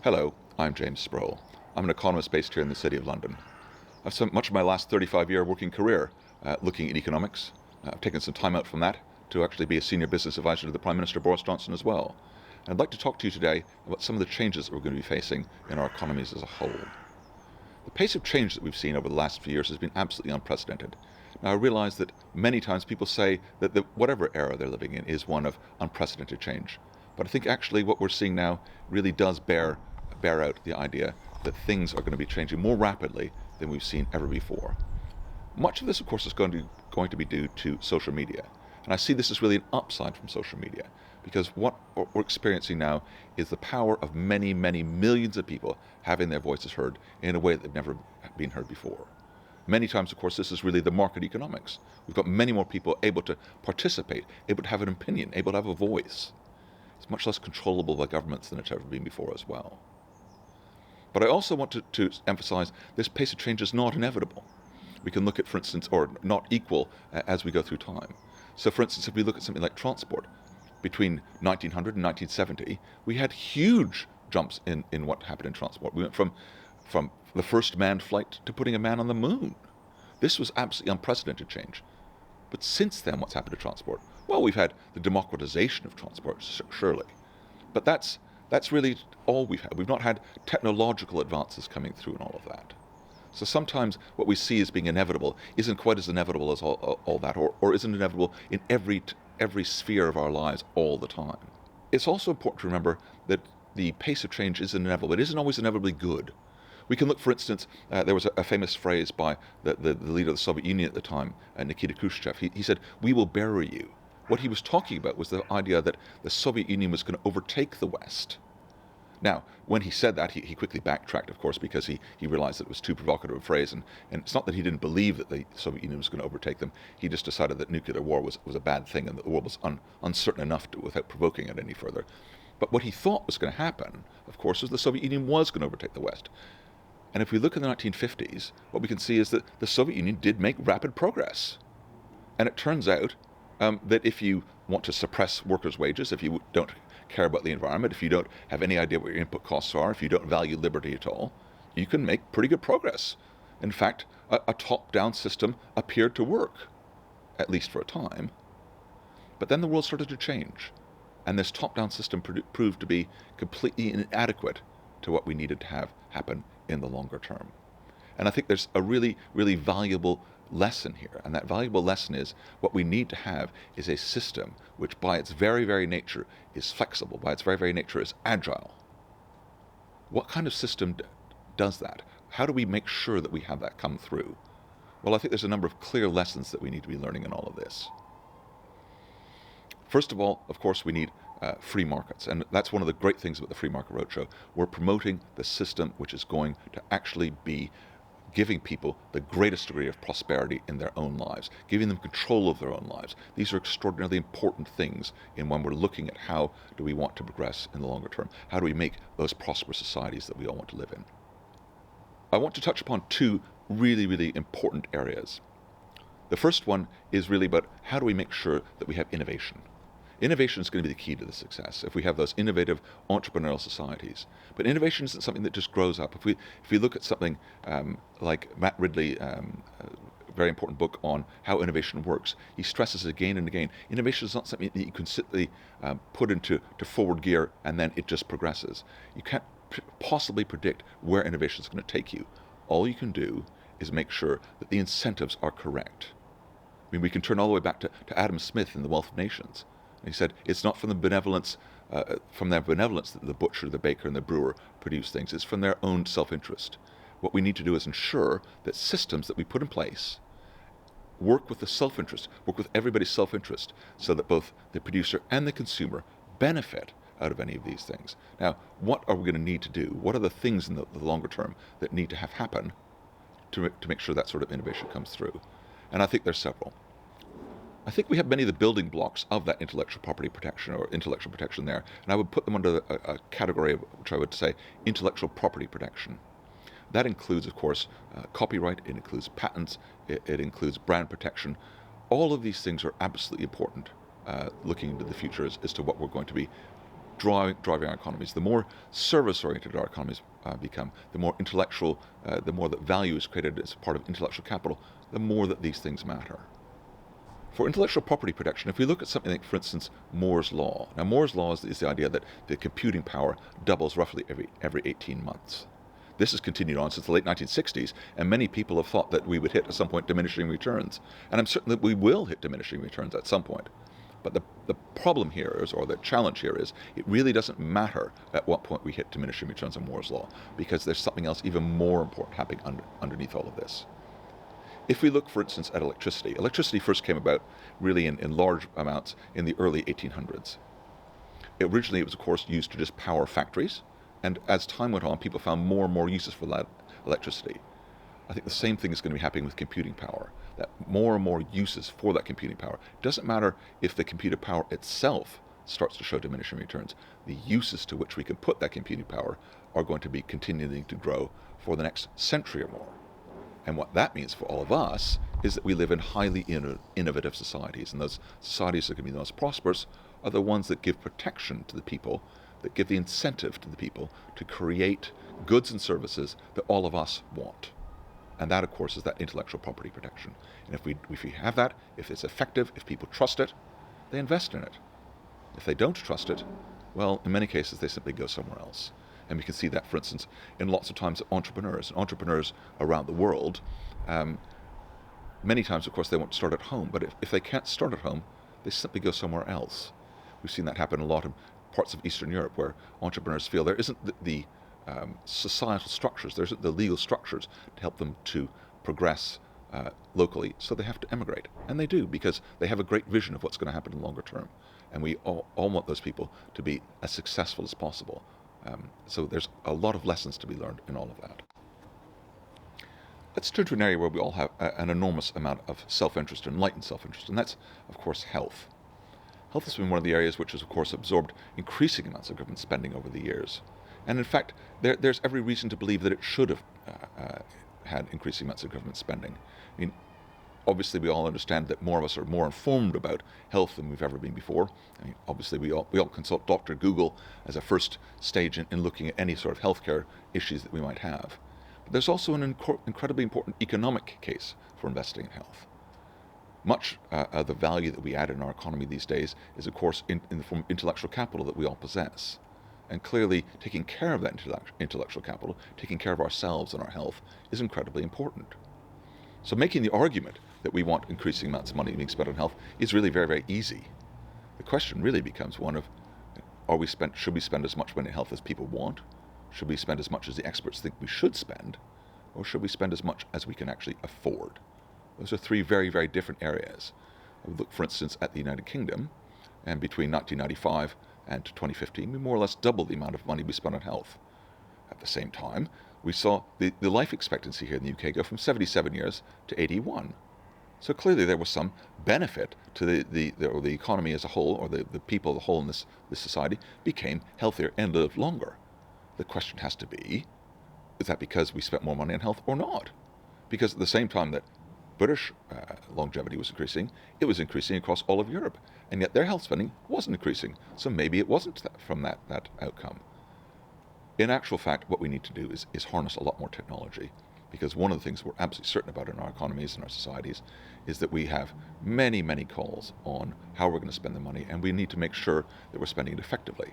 Hello, I'm James Sproule. I'm an economist based here in the City of London. I've spent much of my last 35-year working career looking at economics. I've taken some time out from that to actually be a senior business advisor to the Prime Minister Boris Johnson as well. And I'd like to talk to you today about some of the changes that we're going to be facing in our economies as a whole. The pace of change that we've seen over the last few years has been absolutely unprecedented. Now, I realize that many times people say that whatever era they're living in is one of unprecedented change. But I think actually what we're seeing now really does bear out the idea that things are going to be changing more rapidly than we've seen ever before. Much of this, of course, is going to be due to social media. And I see this as really an upside from social media, because what we're experiencing now is the power of many, many millions of people having their voices heard in a way that they've never been heard before. Many times, of course, this is really the market economics. We've got many more people able to participate, able to have an opinion, able to have a voice. It's much less controllable by governments than it's ever been before as well. But I also want to emphasize this pace of change is not inevitable. We can look at, for instance, or not equal as we go through time. So, for instance, if we look at something like transport, between 1900 and 1970, we had huge jumps in what happened in transport. We went from the first manned flight to putting a man on the moon. This was absolutely unprecedented change. But since then, what's happened to transport? Well, we've had the democratization of transport, surely. But that's really all we've had. We've not had technological advances coming through and all of that. So sometimes what we see as being inevitable isn't quite as inevitable as all that, or isn't inevitable in every sphere of our lives all the time. It's also important to remember that the pace of change isn't inevitable. It isn't always inevitably good. We can look, for instance, there was a famous phrase by the leader of the Soviet Union at the time, Nikita Khrushchev. He said, "We will bury you." What he was talking about was the idea that the Soviet Union was going to overtake the West. Now, when he said that, he quickly backtracked, of course, because he realized that it was too provocative a phrase. And it's not that he didn't believe that the Soviet Union was going to overtake them. He just decided that nuclear war was a bad thing and that the world was uncertain enough without provoking it any further. But what he thought was going to happen, of course, was the Soviet Union was going to overtake the West. And if we look in the 1950s, what we can see is that the Soviet Union did make rapid progress. And it turns out that if you want to suppress workers' wages, if you don't care about the environment, if you don't have any idea what your input costs are, if you don't value liberty at all, you can make pretty good progress. In fact, a top-down system appeared to work, at least for a time. But then the world started to change, and this top-down system proved to be completely inadequate to what we needed to have happen in the longer term. And I think there's a really, really valuable lesson here, and that valuable lesson is what we need to have is a system which by its very, very nature is flexible, by its very, very nature is agile. What kind of system does that? How do we make sure that we have that come through? Well, I think there's a number of clear lessons that we need to be learning in all of this. First of all, of course, we need free markets, and that's one of the great things about the Free Market Roadshow. We're promoting the system which is going to actually be giving people the greatest degree of prosperity in their own lives, giving them control of their own lives. These are extraordinarily important things when we're looking at how do we want to progress in the longer term. How do we make those prosperous societies that we all want to live in? I want to touch upon two really, really important areas. The first one is really about how do we make sure that we have innovation. Innovation is going to be the key to the success if we have those innovative entrepreneurial societies. But innovation isn't something that just grows up. If we look at something like Matt Ridley, a very important book on how innovation works, he stresses again and again, innovation is not something that you can simply put into forward gear and then it just progresses. You can't possibly predict where innovation is going to take you. All you can do is make sure that the incentives are correct. I mean, we can turn all the way back to Adam Smith in The Wealth of Nations. He said, it's not from their benevolence that the butcher, the baker, and the brewer produce things. It's from their own self-interest. What we need to do is ensure that systems that we put in place work with the self-interest, work with everybody's self-interest, so that both the producer and the consumer benefit out of any of these things. Now, what are we going to need to do? What are the things in the longer term that need to have happen to make sure that sort of innovation comes through? And I think there's several. I think we have many of the building blocks of that intellectual property protection or intellectual protection there, and I would put them under a category of which I would say intellectual property protection. That includes, of course, copyright, it includes patents, it includes brand protection. All of these things are absolutely important looking into the future as to what we're going to be driving our economies, the more service-oriented our economies become, the more intellectual, the more that value is created as part of intellectual capital, the more that these things matter. For intellectual property protection, if we look at something like, for instance, Moore's Law. Now, Moore's Law is the idea that the computing power doubles roughly every 18 months. This has continued on since the late 1960s, and many people have thought that we would hit, at some point, diminishing returns. And I'm certain that we will hit diminishing returns at some point. But the problem here is, or the challenge here is, it really doesn't matter at what point we hit diminishing returns on Moore's Law, because there's something else even more important happening underneath all of this. If we look, for instance, at electricity, electricity first came about really in large amounts in the early 1800s. Originally, it was, of course, used to just power factories, and as time went on, people found more and more uses for that electricity. I think the same thing is going to be happening with computing power, that more and more uses for that computing power. It doesn't matter if the computer power itself starts to show diminishing returns. The uses to which we can put that computing power are going to be continuing to grow for the next century or more. And what that means for all of us is that we live in highly innovative societies, and those societies that are going to be the most prosperous are the ones that give protection to the people, that give the incentive to the people to create goods and services that all of us want. And that, of course, is that intellectual property protection. And if we have that, if it's effective, if people trust it, they invest in it. If they don't trust it, well, in many cases, they simply go somewhere else. And we can see that, for instance, in lots of times entrepreneurs around the world. Many times, of course, they want to start at home, but if they can't start at home, they simply go somewhere else. We've seen that happen in a lot of parts of Eastern Europe, where entrepreneurs feel there isn't the societal structures, there isn't the legal structures to help them to progress locally, so they have to emigrate. And they do, because they have a great vision of what's going to happen in the longer term. And we all want those people to be as successful as possible. So there's a lot of lessons to be learned in all of that. Let's turn to an area where we all have an enormous amount of self-interest, enlightened self-interest, and that's, of course, health. Health has been one of the areas which has, of course, absorbed increasing amounts of government spending over the years. And in fact, there's every reason to believe that it should have had increasing amounts of government spending. I mean, obviously, we all understand that more of us are more informed about health than we've ever been before. I mean, obviously, we all consult Dr. Google as a first stage in looking at any sort of healthcare issues that we might have. But there's also an incredibly important economic case for investing in health. Much of the value that we add in our economy these days is, of course, in the form of intellectual capital that we all possess. And clearly, taking care of that intellectual capital, taking care of ourselves and our health, is incredibly important. So making the argument that we want increasing amounts of money being spent on health is really very, very easy. The question really becomes one of, should we spend as much money on health as people want? Should we spend as much as the experts think we should spend? Or should we spend as much as we can actually afford? Those are three very, very different areas. Look, for instance, at the United Kingdom, and between 1995 and 2015, we more or less doubled the amount of money we spent on health. At the same time, we saw the life expectancy here in the UK go from 77 years to 81. So clearly there was some benefit to the economy as a whole, or the people as a whole in this society became healthier and lived longer. The question has to be, is that because we spent more money on health or not? Because at the same time that British longevity was increasing, it was increasing across all of Europe, and yet their health spending wasn't increasing. So maybe it wasn't from that outcome. In actual fact, what we need to do is harness a lot more technology, because one of the things we're absolutely certain about in our economies and our societies is that we have many, many calls on how we're going to spend the money, and we need to make sure that we're spending it effectively.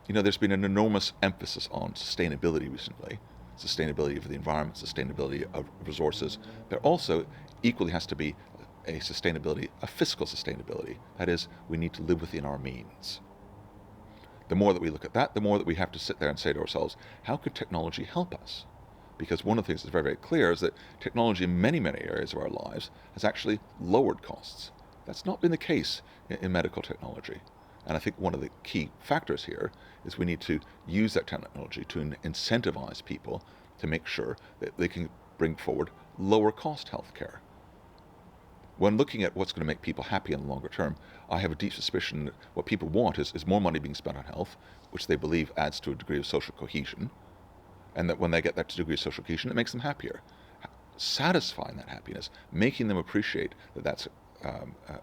You know, there's been an enormous emphasis on sustainability recently, sustainability of the environment, sustainability of resources. There also equally has to be a fiscal sustainability. That is, we need to live within our means. The more that we look at that, the more that we have to sit there and say to ourselves, how could technology help us? Because one of the things that's very, very clear is that technology in many, many areas of our lives has actually lowered costs. That's not been the case in medical technology. And I think one of the key factors here is we need to use that technology to incentivize people to make sure that they can bring forward lower cost healthcare. When looking at what's going to make people happy in the longer term, I have a deep suspicion that what people want is more money being spent on health, which they believe adds to a degree of social cohesion, and that when they get that degree of social cohesion, it makes them happier. Satisfying that happiness, making them appreciate that that's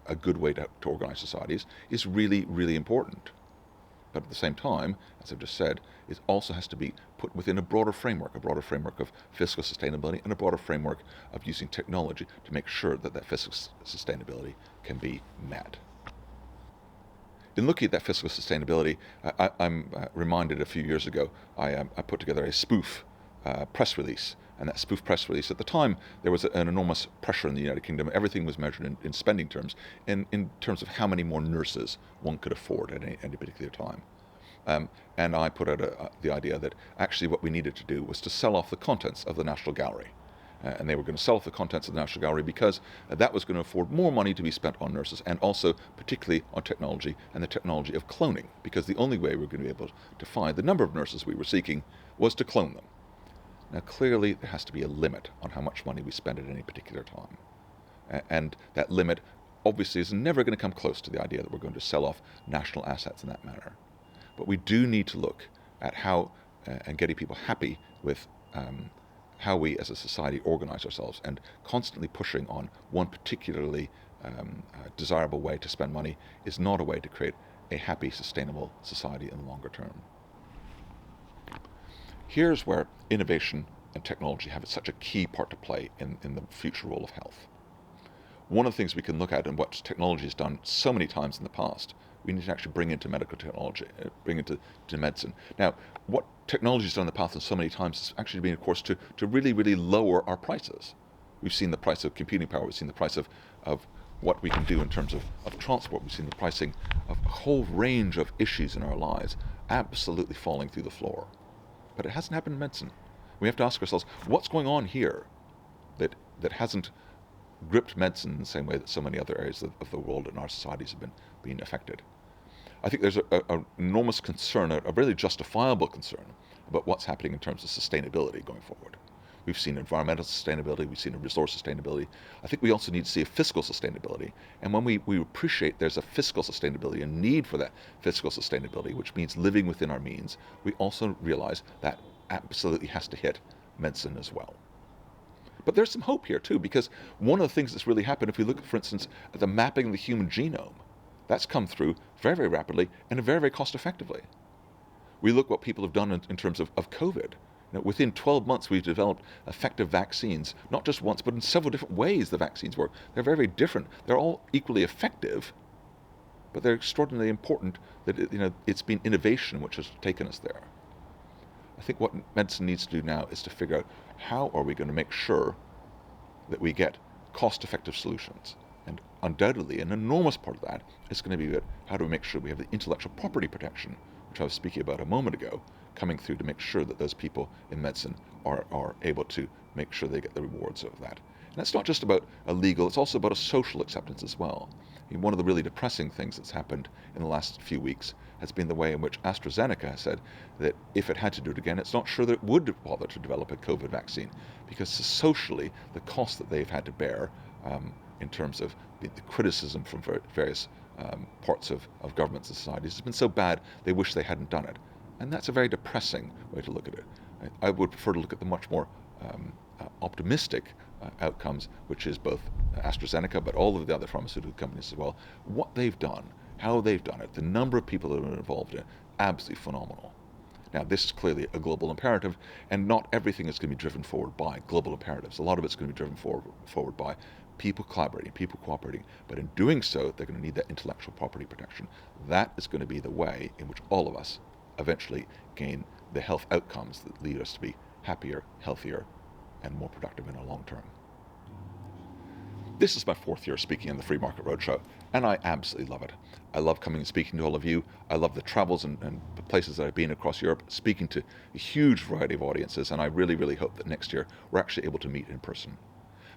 a good way to organize societies is really, really important. But at the same time, as I've just said, it also has to be put within a broader framework of fiscal sustainability and a broader framework of using technology to make sure that fiscal sustainability can be met. In looking at that fiscal sustainability, I'm reminded a few years ago, I put together a spoof press release. And that spoof press release, at the time, there was an enormous pressure in the United Kingdom. Everything was measured in spending terms, in terms of how many more nurses one could afford at any particular time. And I put out the idea that actually what we needed to do was to sell off the contents of the National Gallery. And they were going to sell off the contents of the National Gallery because that was going to afford more money to be spent on nurses, and also particularly on technology and the technology of cloning, because the only way we were going to be able to find the number of nurses we were seeking was to clone them. Now, clearly, there has to be a limit on how much money we spend at any particular time. And that limit, obviously, is never going to come close to the idea that we're going to sell off national assets in that manner. But we do need to look at how, and getting people happy with how we as a society organize ourselves, and constantly pushing on one particularly desirable way to spend money is not a way to create a happy, sustainable society in the longer term. Here's where innovation and technology have such a key part to play in the future role of health. One of the things we can look at, and what technology has done so many times in the past, we need to actually bring into medical technology, bring into medicine. Now, what technology has done in the past so many times has actually been, of course, to really, really lower our prices. We've seen the price of computing power, we've seen the price of what we can do in terms of transport, we've seen the pricing of a whole range of issues in our lives absolutely falling through the floor. But it hasn't happened in medicine. We have to ask ourselves, what's going on here that hasn't gripped medicine in the same way that so many other areas of the world and our societies have been being affected? I think there's an enormous concern, a really justifiable concern, about what's happening in terms of sustainability going forward. We've seen environmental sustainability, we've seen resource sustainability. I think we also need to see a fiscal sustainability. And when we appreciate there's a fiscal sustainability, a need for that fiscal sustainability, which means living within our means, we also realize that absolutely has to hit medicine as well. But there's some hope here too, because one of the things that's really happened, if we look, for instance, at the mapping of the human genome, that's come through very, very rapidly and very, very cost effectively. We look what people have done in terms of COVID. Within 12 months, we've developed effective vaccines, not just once, but in several different ways the vaccines work. They're very, very different. They're all equally effective, but they're extraordinarily important that it's been innovation which has taken us there. I think what medicine needs to do now is to figure out how are we going to make sure that we get cost-effective solutions. And undoubtedly, an enormous part of that is going to be about how do we make sure we have the intellectual property protection, which I was speaking about a moment ago, coming through to make sure that those people in medicine are able to make sure they get the rewards of that. And that's not just about a legal, it's also about a social acceptance as well. One of the really depressing things that's happened in the last few weeks has been the way in which AstraZeneca has said that if it had to do it again, it's not sure that it would bother to develop a COVID vaccine, because socially the cost that they've had to bear in terms of the criticism from various parts of governments and societies has been so bad they wish they hadn't done it. And that's a very depressing way to look at it. I would prefer to look at the much more optimistic outcomes, which is both AstraZeneca, but all of the other pharmaceutical companies as well. What they've done, how they've done it, the number of people that are involved in it, absolutely phenomenal. Now, this is clearly a global imperative, and not everything is going to be driven forward by global imperatives. A lot of it's going to be driven forward by people collaborating, people cooperating. But in doing so, they're going to need that intellectual property protection. That is going to be the way in which all of us eventually gain the health outcomes that lead us to be happier, healthier, and more productive in the long term. This is my 4th year speaking on the Free Market Roadshow, and I absolutely love it. I love coming and speaking to all of you. I love the travels and the places that I've been across Europe, speaking to a huge variety of audiences, and I really, really hope that next year we're actually able to meet in person.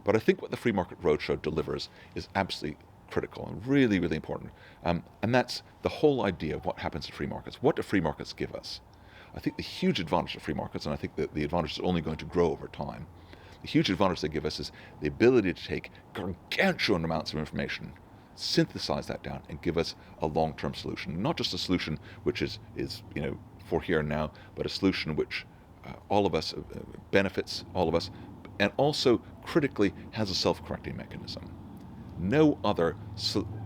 But I think what the Free Market Roadshow delivers is absolutely critical and really, really important. And that's the whole idea of what happens to free markets. What do free markets give us? I think the huge advantage of free markets, and I think that the advantage is only going to grow over time, the huge advantage they give us is the ability to take gargantuan amounts of information, synthesize that down, and give us a long-term solution. Not just a solution which is for here and now, but a solution which all of us benefits all of us, and also critically has a self-correcting mechanism. No other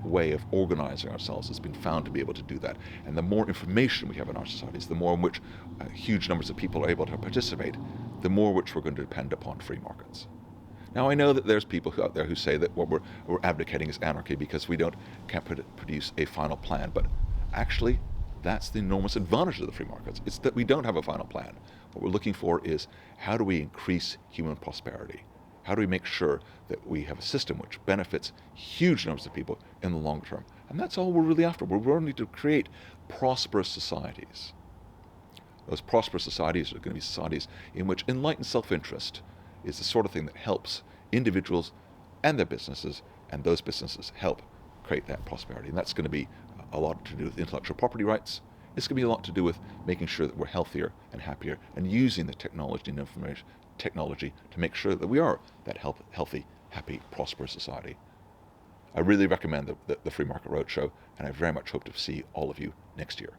way of organizing ourselves has been found to be able to do that. And the more information we have in our societies, the more in which huge numbers of people are able to participate, the more which we're going to depend upon free markets. Now, I know that there's people out there who say that what we're advocating is anarchy because we can't produce a final plan. But actually, that's the enormous advantage of the free markets. It's that we don't have a final plan. What we're looking for is how do we increase human prosperity? How do we make sure that we have a system which benefits huge numbers of people in the long term? And that's all we're really after. We're wanting to create prosperous societies. Those prosperous societies are going to be societies in which enlightened self-interest is the sort of thing that helps individuals and their businesses, and those businesses help create that prosperity. And that's going to be a lot to do with intellectual property rights. It's going to be a lot to do with making sure that we're healthier and happier and using the technology and information technology to make sure that we are that healthy, happy, prosperous society. I really recommend the Free Market Roadshow, and I very much hope to see all of you next year.